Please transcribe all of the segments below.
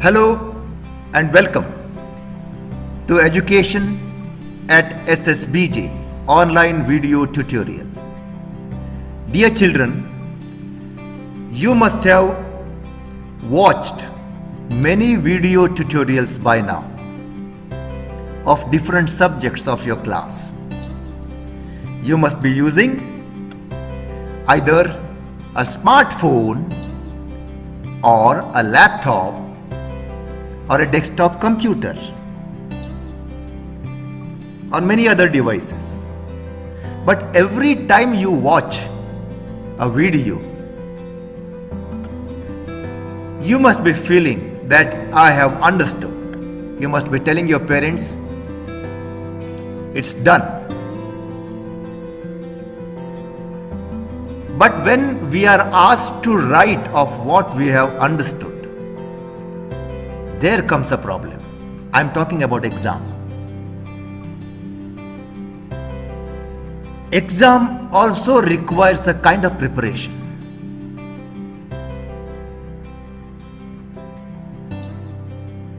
Hello and welcome to Education at SSBJ online video tutorial. Dear children, you must have watched many video tutorials by now of different subjects of your class. You must be using either a smartphone or a laptop or a desktop computer or many other devices. But every time you watch a video, you must be feeling that I have understood. You must be telling your parents, it's done. But when we are asked to write of what we have understood, there comes a problem. I am talking about exam. Exam also requires a kind of preparation.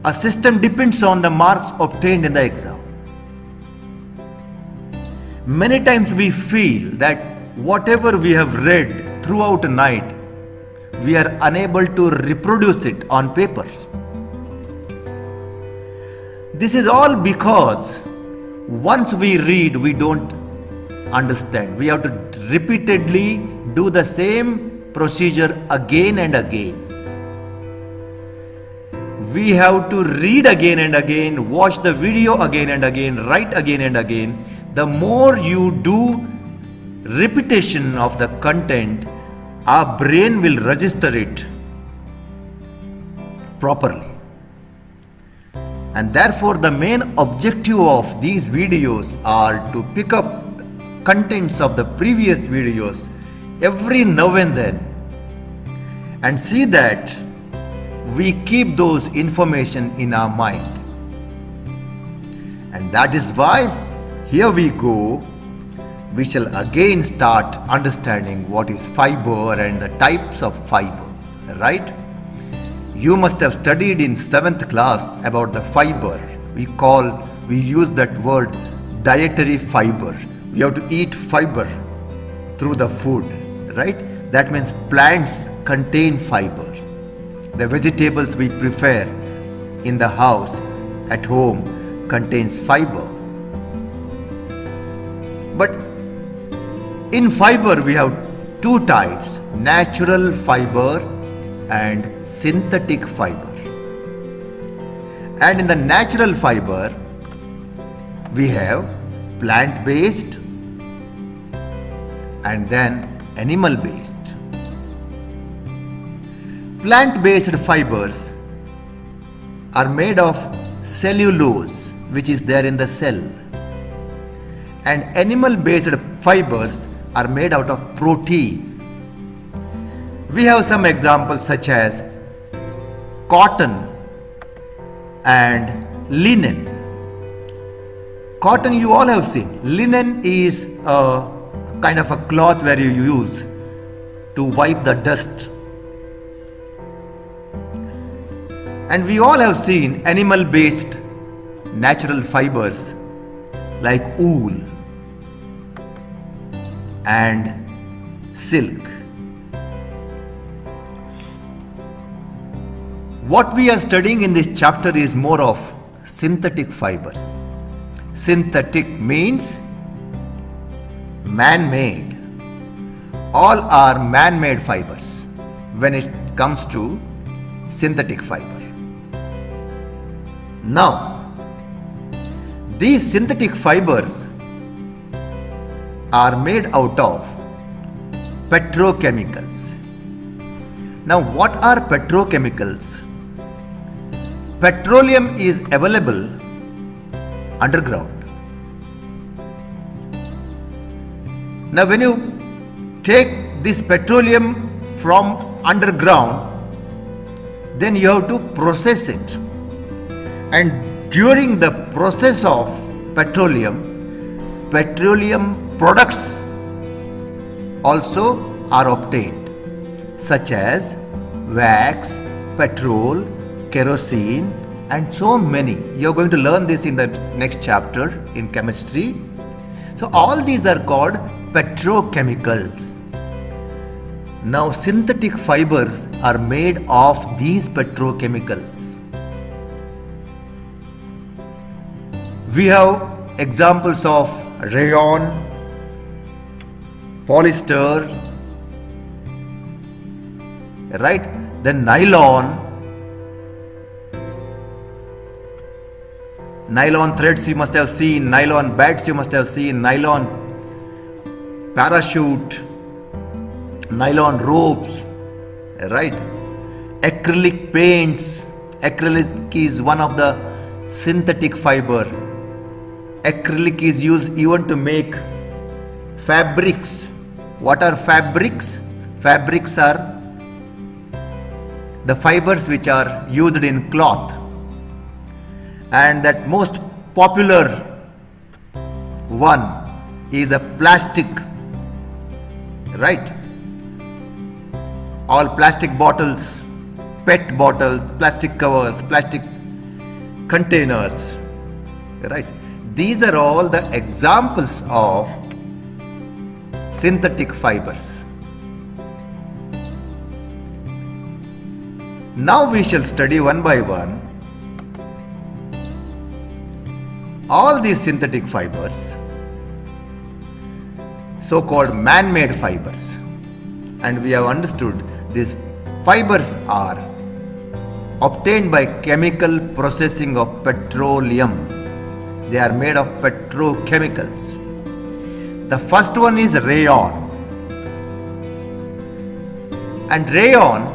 A system depends on the marks obtained in the exam. Many times we feel that whatever we have read throughout the night, we are unable to reproduce it on paper. This is all because once we read, we don't understand. We have to repeatedly do the same procedure again and again. We have to read again and again, watch the video again and again, write again and again. The more you do repetition of the content, our brain will register it properly. And therefore the main objective of these videos are to pick up contents of the previous videos every now and then and see that we keep those information in our mind. And that is why here we go. We shall again start understanding what is fiber and the types of fiber, right? You must have studied in 7th class about the fiber. We use that word dietary fiber. We have to eat fiber through the food, right? That means plants contain fiber. The vegetables we prepare in the house, at home, contains fiber. But in fiber we have two types, natural fiber and synthetic fiber. And in the natural fiber, we have plant-based and then animal-based. Plant-based fibers are made of cellulose, which is there in the cell. And animal-based fibers are made out of protein. We have some examples such as cotton and linen. Cotton you all have seen. Linen is a kind of a cloth where you use to wipe the dust. And we all have seen animal-based natural fibers like wool and silk. What we are studying in this chapter is more of synthetic fibers. Synthetic means man-made. All are man-made fibers when it comes to synthetic fiber. Now, these synthetic fibers are made out of petrochemicals. Now, what are petrochemicals? Petroleum is available underground. Now, when you take this petroleum from underground, then you have to process it. And during the process of petroleum products also are obtained, such as wax, petrol, kerosene, and so many. You're going to learn this in the next chapter in chemistry. So all these are called petrochemicals. Now synthetic fibers are made of these petrochemicals. We have examples of rayon, polyester, right? Then nylon threads you must have seen, nylon bags you must have seen, nylon parachute, nylon ropes, right? Acrylic paints. Acrylic is one of the synthetic fiber. Acrylic is used even to make fabrics. What are fabrics? Fabrics are the fibers which are used in cloth. And that most popular one is a plastic, right? All plastic bottles, PET bottles, plastic covers, plastic containers, right? These are all the examples of synthetic fibers. Now we shall study one by one all these synthetic fibers, so-called man-made fibers. And we have understood these fibers are obtained by chemical processing of petroleum. They are made of petrochemicals. The first one is rayon. And rayon,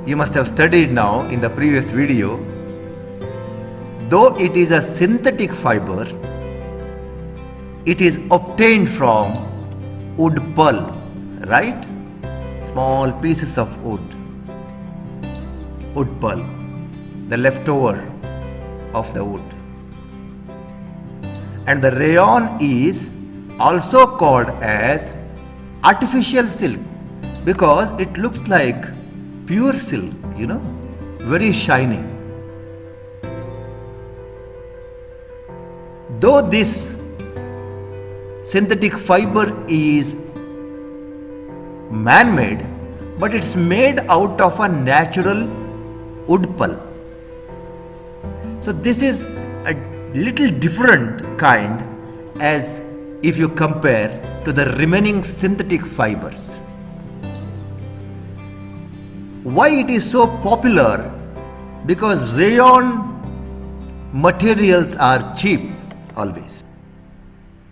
you must have studied now in the previous video. Though it is a synthetic fiber, it is obtained from wood pulp, right? Small pieces of wood pulp, the leftover of the wood. And the rayon is also called as artificial silk because it looks like pure silk, very shiny. Though this synthetic fiber is man-made, but it's made out of a natural wood pulp. So this is a little different kind as if you compare to the remaining synthetic fibers. Why it is so popular? Because rayon materials are cheap always.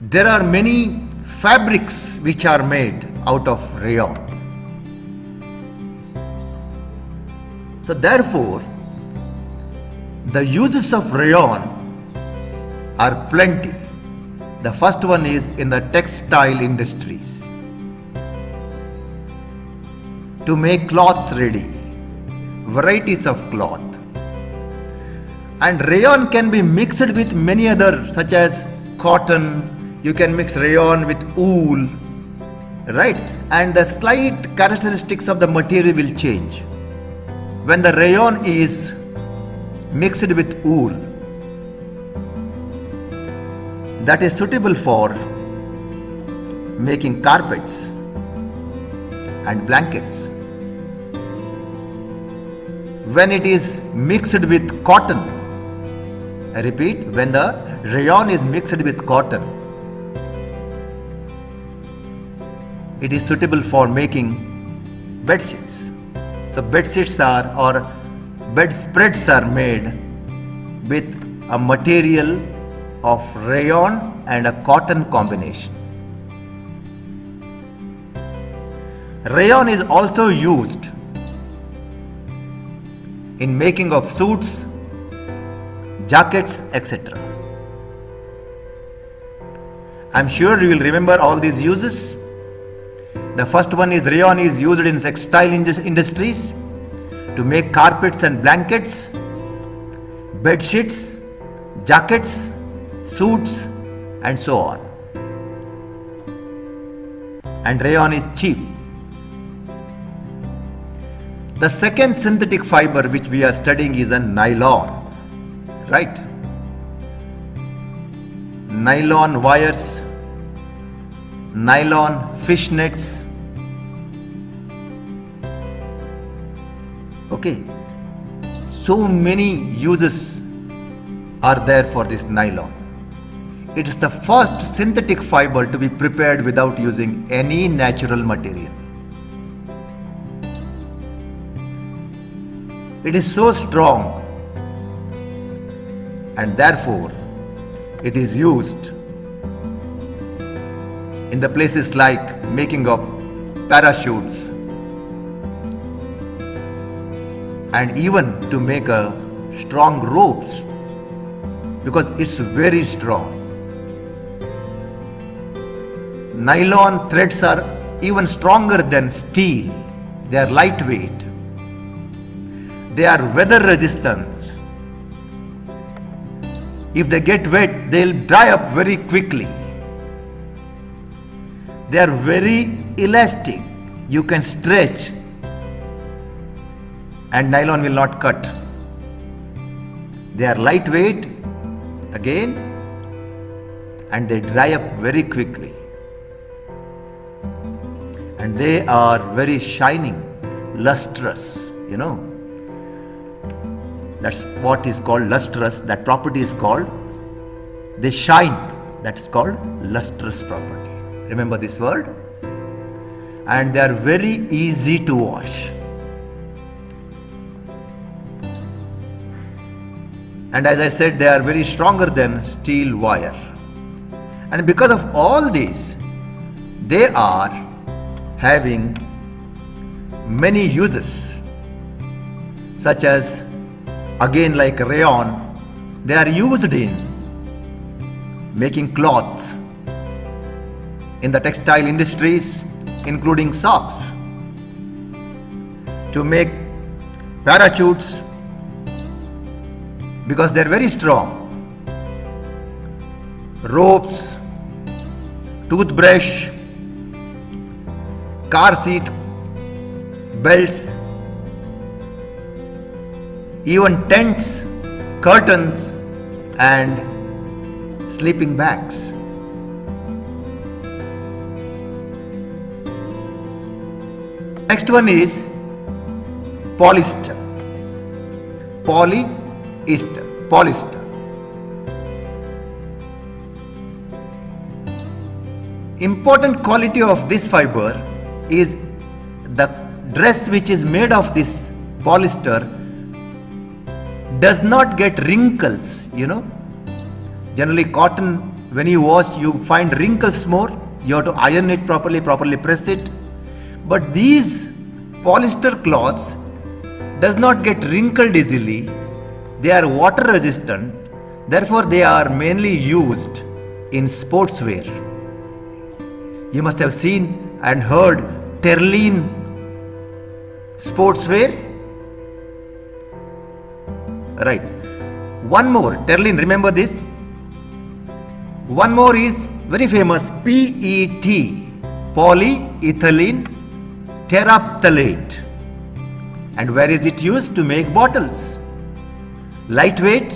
There are many fabrics which are made out of rayon. So therefore, the uses of rayon are plenty. The first one is in the textile industries. To make cloths ready, varieties of cloth. And rayon can be mixed with many other, such as cotton. You can mix rayon with wool, right? And the slight characteristics of the material will change. When the rayon is mixed with wool, that is suitable for making carpets and blankets. When it is mixed with cotton, I repeat, when the rayon is mixed with cotton, it is suitable for making bed sheets. So bed sheets or bedspreads are made with a material of rayon and a cotton combination. Rayon is also used in making of suits, jackets, etc. I'm sure you will remember all these uses. The first one is rayon is used in textile industries to make carpets and blankets, bed sheets, jackets, suits, and so on. And rayon is cheap. The second synthetic fiber which we are studying is a nylon, right? Nylon wires, nylon fishnets. Okay, so many uses are there for this nylon. It is the first synthetic fiber to be prepared without using any natural material. It is so strong and therefore it is used in the places like making of parachutes and even to make a strong ropes because it's very strong. Nylon threads are even stronger than steel. They are lightweight. They are weather resistant. If they get wet, they'll dry up very quickly. They are very elastic. You can stretch and nylon will not cut. They are lightweight again and they dry up very quickly. And they are very shining, lustrous, you know. That's what is called lustrous. That property is called, they shine. That's called lustrous property. Remember this word? And they are very easy to wash. And as I said, they are very stronger than steel wire. And because of all this, they are having many uses, such as again like rayon, they are used in making cloths, in the textile industries, including socks, to make parachutes because they are very strong, ropes, toothbrush, car seat, belts, even tents, curtains and sleeping bags. Next one is polyester. Polyester. Important quality of this fiber is the dress which is made of this polyester does not get wrinkles, you know. Generally cotton, when you wash, you find wrinkles more. You have to iron it properly press it. But these polyester cloths does not get wrinkled easily. They are water resistant. Therefore, they are mainly used in sportswear. You must have seen and heard Terline sportswear. Right. One more, Terline, remember this? One more is very famous, PET, polyethylene terephthalate. And where is it used? To make bottles. Lightweight.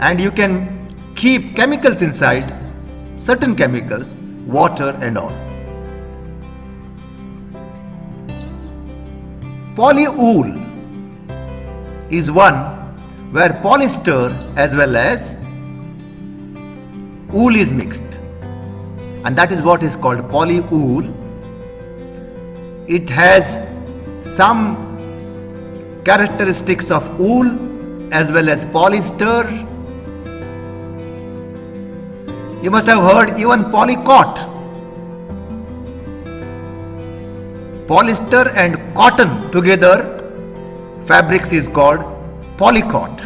And you can keep chemicals inside, certain chemicals, water and all. Polywool is one where polyester as well as wool is mixed, and that is what is called polywool. It has some characteristics of wool as well as polyester. You must have heard even polycot. Polyester and cotton together, fabrics is called polycot.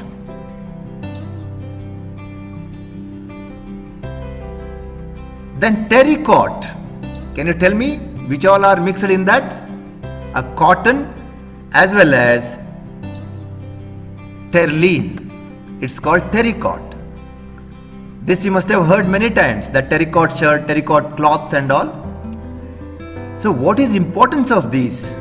Then terrycot. Can you tell me which all are mixed in that? A cotton as well as terline. It's called terrycot. This you must have heard many times, that terrycot shirt, terrycot cloths and all. So what is importance of these?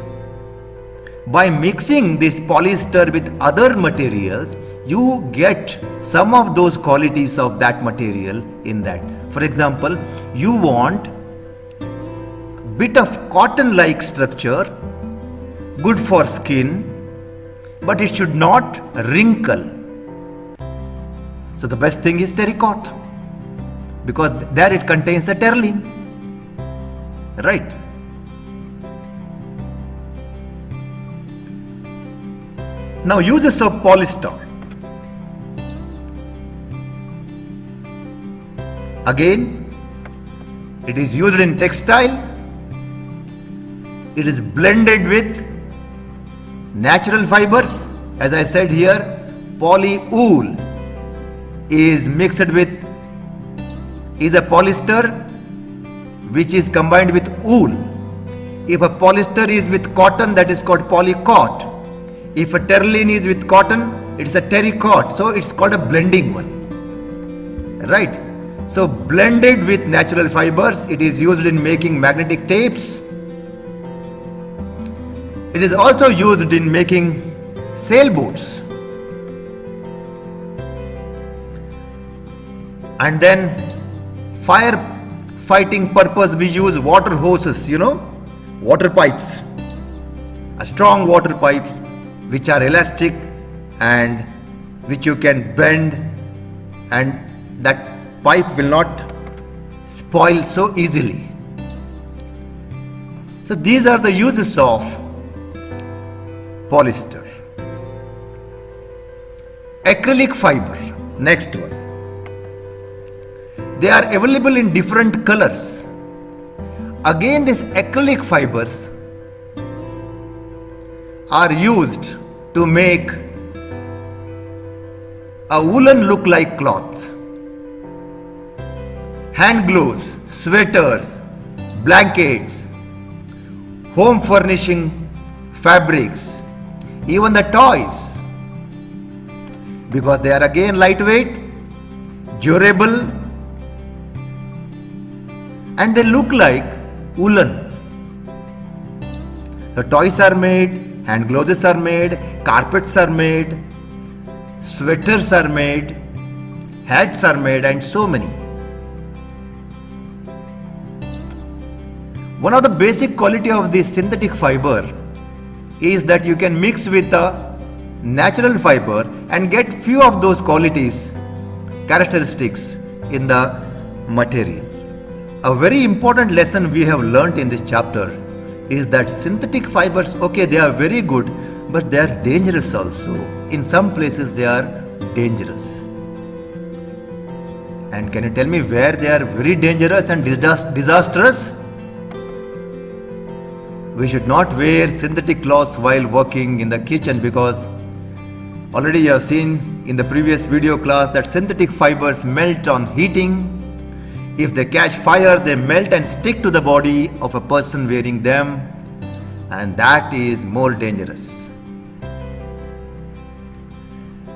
By mixing this polyester with other materials, you get some of those qualities of that material in that. For example, you want bit of cotton-like structure, good for skin, but it should not wrinkle. So the best thing is terracotta, because there it contains a terylene, right? Now uses of polyester. Again, it is used in textile. It is blended with natural fibers. As I said here, polywool is mixed with, is a polyester which is combined with wool. If a polyester is with cotton, that is called polycot. If a terylene is with cotton, it is a terracotta. So it's called a blending one, right? So blended with natural fibers, it is used in making magnetic tapes. It is also used in making sailboats. And then fire fighting purpose, we use water hoses, water pipes, strong water pipes which are elastic and which you can bend, and that pipe will not spoil so easily. So these are the uses of polyester. Acrylic fiber, next one. They are available in different colors. Again, these acrylic fibers are used to make a woolen look like cloth. Hand gloves, sweaters, blankets, home furnishing fabrics, even the toys, because they are again lightweight, durable, and they look like woolen. The toys are made, hand gloves are made, carpets are made, sweaters are made, hats are made, and so many. One of the basic quality of this synthetic fiber is that you can mix with a natural fiber and get few of those qualities, characteristics in the material. A very important lesson we have learnt in this chapter is that synthetic fibers, okay, they are very good, but they are dangerous also. In some places they are dangerous. And can you tell me where they are very dangerous and disastrous? We should not wear synthetic clothes while working in the kitchen, because already you have seen in the previous video class that synthetic fibers melt on heating. If they catch fire, they melt and stick to the body of a person wearing them, and that is more dangerous.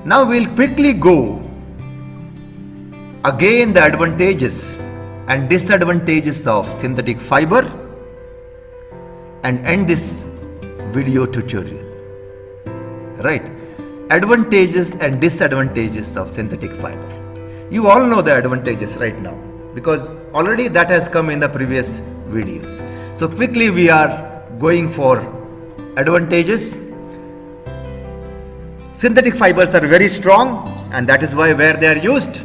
Now we'll quickly go again the advantages and disadvantages of synthetic fiber and end this video tutorial. Right? Advantages and disadvantages of synthetic fiber. You all know the advantages right now, because already that has come in the previous videos. So quickly we are going for advantages. Synthetic fibers are very strong, and that is why where they are used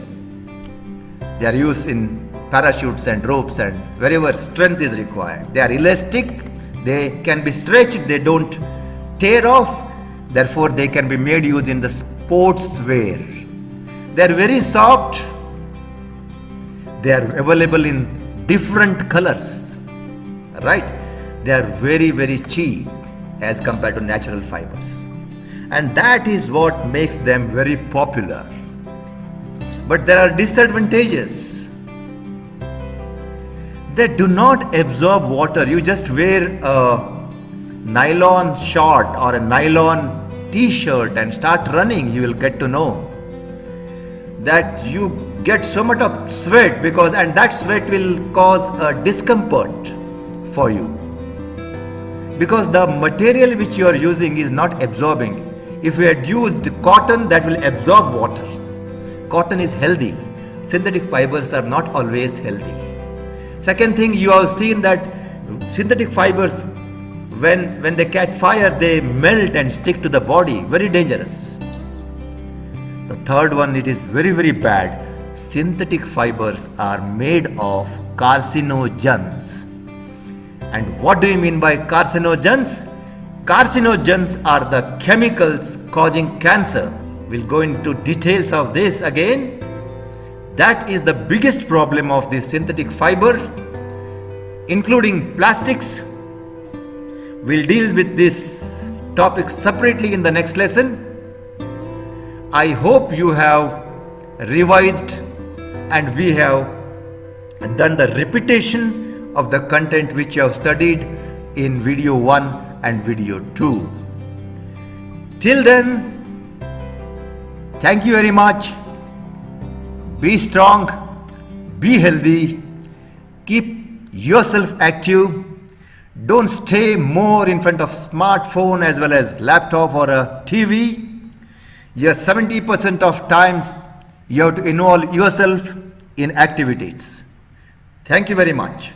in parachutes and ropes and wherever strength is required. They are elastic, they can be stretched, they don't tear off, therefore they can be made use in the sports wear. They are very soft, they are available in different colors, right? They are very, very cheap as compared to natural fibers, and that is what makes them very popular. But there are disadvantages. They do not absorb water. You just wear a nylon short or a nylon t-shirt and start running, you will get to know that you get so much of sweat, and that sweat will cause a discomfort for you. because the material which you are using is not absorbing. If you had used cotton, that will absorb water. Cotton is healthy. Synthetic fibers are not always healthy. Second thing, you have seen that synthetic fibers, when they catch fire, they melt and stick to the body. Very dangerous. The third one, it is very, very bad. Synthetic fibers are made of carcinogens. And what do you mean by carcinogens? Carcinogens are the chemicals causing cancer. We'll go into details of this again. That is the biggest problem of this synthetic fiber, including plastics. We'll deal with this topic separately in the next lesson. I hope you have revised and we have done the repetition of the content which you have studied in video 1 and video 2. Till then, thank you very much. Be strong, be healthy, keep yourself active. Don't stay more in front of smartphone as well as laptop or a TV. Your 70% of times you have to involve yourself in activities. Thank you very much.